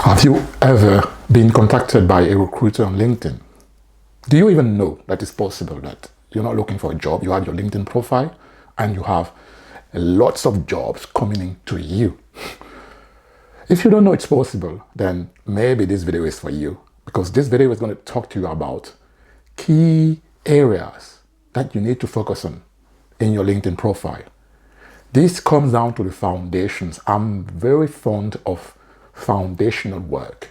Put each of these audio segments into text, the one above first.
Have you ever been contacted by a recruiter on LinkedIn? Do you even know that it's possible that you're not looking for a job, you have your LinkedIn profile, and you have lots of jobs coming in to you? If you don't know it's possible, then maybe this video is for you, because this video is going to talk to you about key areas that you need to focus on in your LinkedIn profile. This comes down to the foundations. I'm very fond of foundational work.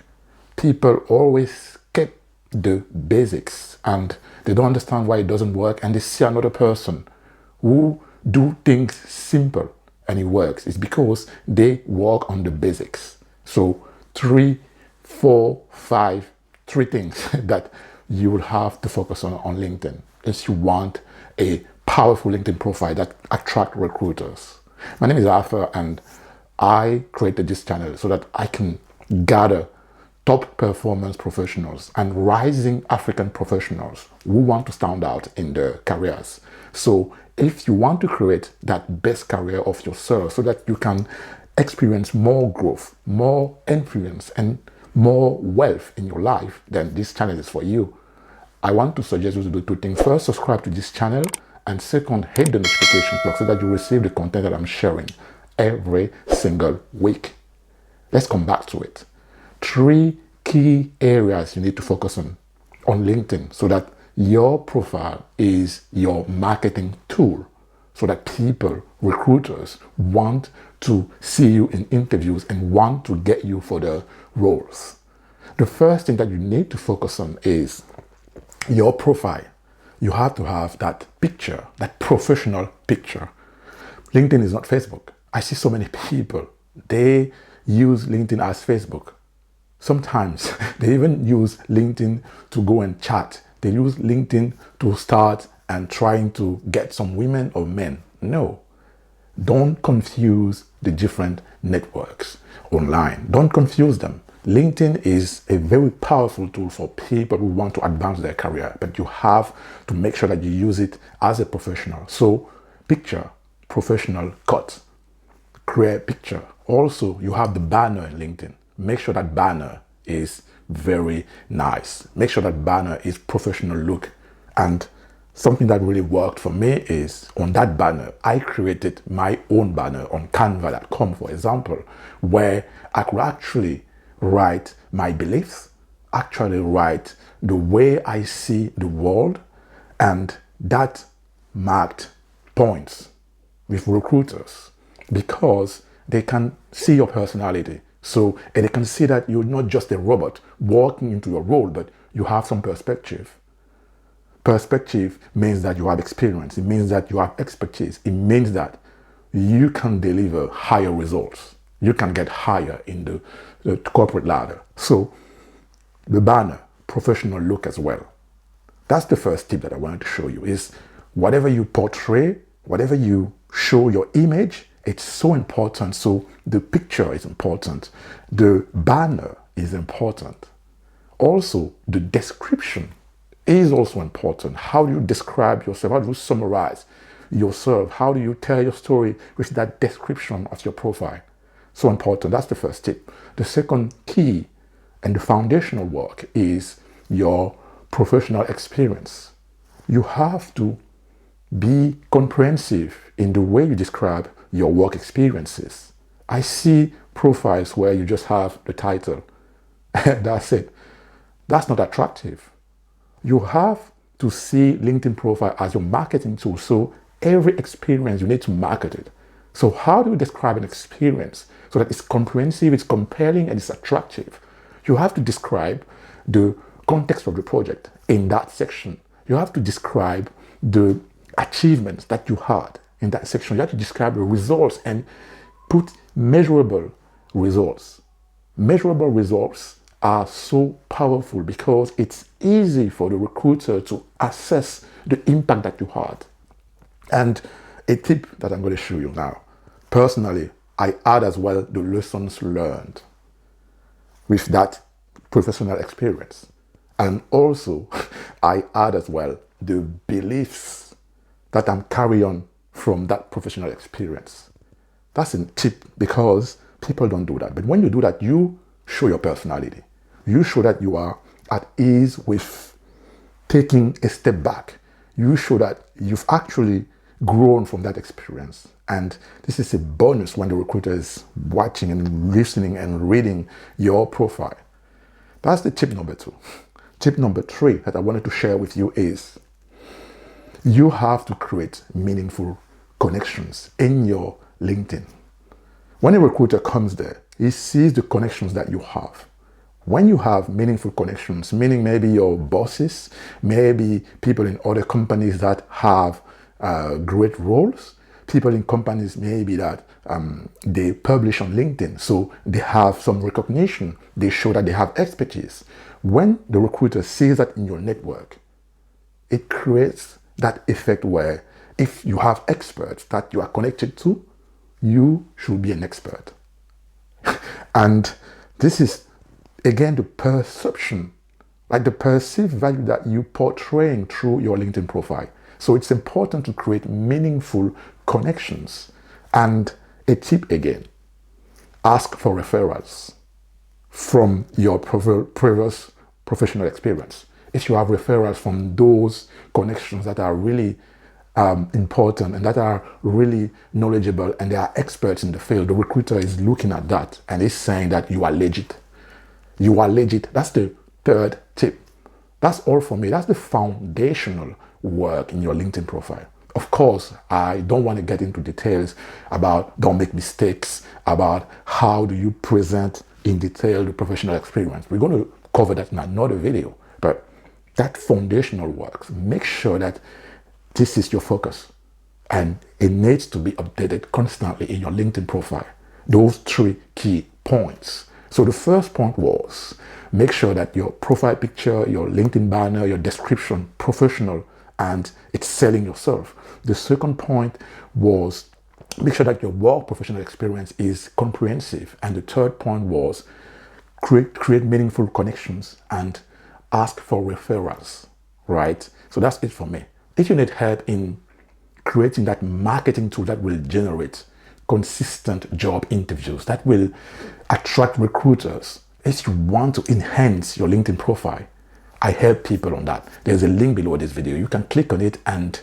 People always skip the basics and they don't understand why it doesn't work, and they see another person who do things simple and it works. It's because they work on the basics. So 3, 4, 5, 3 things that you will have to focus on LinkedIn if you want a powerful LinkedIn profile that attract recruiters. My name is Arthur, and I created this channel so that I can gather top performance professionals and rising African professionals who want to stand out in their careers. So if you want to create that best career of yourself so that you can experience more growth, more influence, and more wealth in your life, then this channel is for you. I want to suggest you to do 2 things. First, subscribe to this channel, and second, hit the notification clock so that you receive the content that I'm sharing every single week. Let's come back to it. 3 key areas you need to focus on LinkedIn so that your profile is your marketing tool, so that people, recruiters, want to see you in interviews and want to get you for the roles. The first thing that you need to focus on is your profile. You have to have that picture, that professional picture. LinkedIn is not Facebook. I see so many people, they use LinkedIn as Facebook. Sometimes they even use LinkedIn to go and chat. They use LinkedIn to start and trying to get some women or men. No, don't confuse the different networks online. Don't confuse them. LinkedIn is a very powerful tool for people who want to advance their career, but you have to make sure that you use it as a professional. So picture, professional cut, create picture. Also, you have the banner in LinkedIn. Make sure that banner is very nice. Make sure that banner is professional look. And something that really worked for me is on that banner, I created my own banner on canva.com, for example, where I could actually write my beliefs, actually write the way I see the world, and that marked points with recruiters because they can see your personality. So, and they can see that you're not just a robot walking into your role, but you have some perspective. Perspective means that you have experience. It means that you have expertise. It means that you can deliver higher results. You can get higher in the corporate ladder. So the banner, professional look as well. That's the first tip that I wanted to show you is whatever you portray, whatever you show your image, it's so important. So the picture is important. The banner is important. Also, the description is also important. How do you describe yourself? How do you summarize yourself? How do you tell your story with that description of your profile? So important. That's the first tip. The second key and the foundational work is your professional experience. You have to be comprehensive in the way you describe your work experiences. I see profiles where you just have the title. That's it. That's not attractive. You have to see LinkedIn profile as your marketing tool. So every experience, you need to market it. So how do you describe an experience so that it's comprehensive, it's compelling, and it's attractive? You have to describe the context of the project in that section. You have to describe the achievements that you had in that section. You have to describe the results and put measurable results. Measurable results are so powerful because it's easy for the recruiter to assess the impact that you had. And a tip that I'm going to show you now. Personally, I add as well the lessons learned with that professional experience. And also, I add as well the beliefs that I'm carrying on from that professional experience. That's a tip because people don't do that. But when you do that, you show your personality. You show that you are at ease with taking a step back. You show that you've actually grown from that experience. And this is a bonus when the recruiter is watching and listening and reading your profile. That's the tip number 2. Tip number 3 that I wanted to share with you is you have to create meaningful connections in your LinkedIn. When a recruiter comes there, he sees the connections that you have. When you have meaningful connections, meaning maybe your bosses, maybe people in other companies that have great roles, people in companies maybe that they publish on LinkedIn, so they have some recognition, they show that they have expertise. When the recruiter sees that in your network, it creates that effect where if you have experts that you are connected to, you should be an expert. And this is, again, the perception, like the perceived value that you portraying through your LinkedIn profile. So it's important to create meaningful connections. And a tip again, ask for referrals from your previous professional experience. If you have referrals from those connections that are really important and that are really knowledgeable and they are experts in the field, the recruiter is looking at that and is saying that you are legit. You are legit. That's the 3rd tip. That's all for me. That's the foundational work in your LinkedIn profile. Of course, I don't want to get into details about don't make mistakes, about how do you present in detail the professional experience. We're going to cover that in another video. But that foundational work, make sure that this is your focus. And it needs to be updated constantly in your LinkedIn profile. Those 3 key points. So the first point was make sure that your profile picture, your LinkedIn banner, your description, professional, and it's selling yourself. The second point was make sure that your work professional experience is comprehensive. And the third point was create meaningful connections and ask for referrals, right? So that's it for me. If you need help in creating that marketing tool that will generate consistent job interviews, that will attract recruiters, if you want to enhance your LinkedIn profile, I help people on that. There's a link below this video. You can click on it and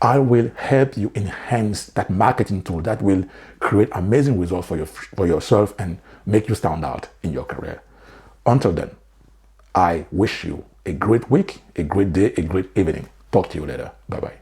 I will help you enhance that marketing tool that will create amazing results for yourself and make you stand out in your career. Until then, I wish you a great week, a great day, a great evening. Talk to you later. Bye-bye.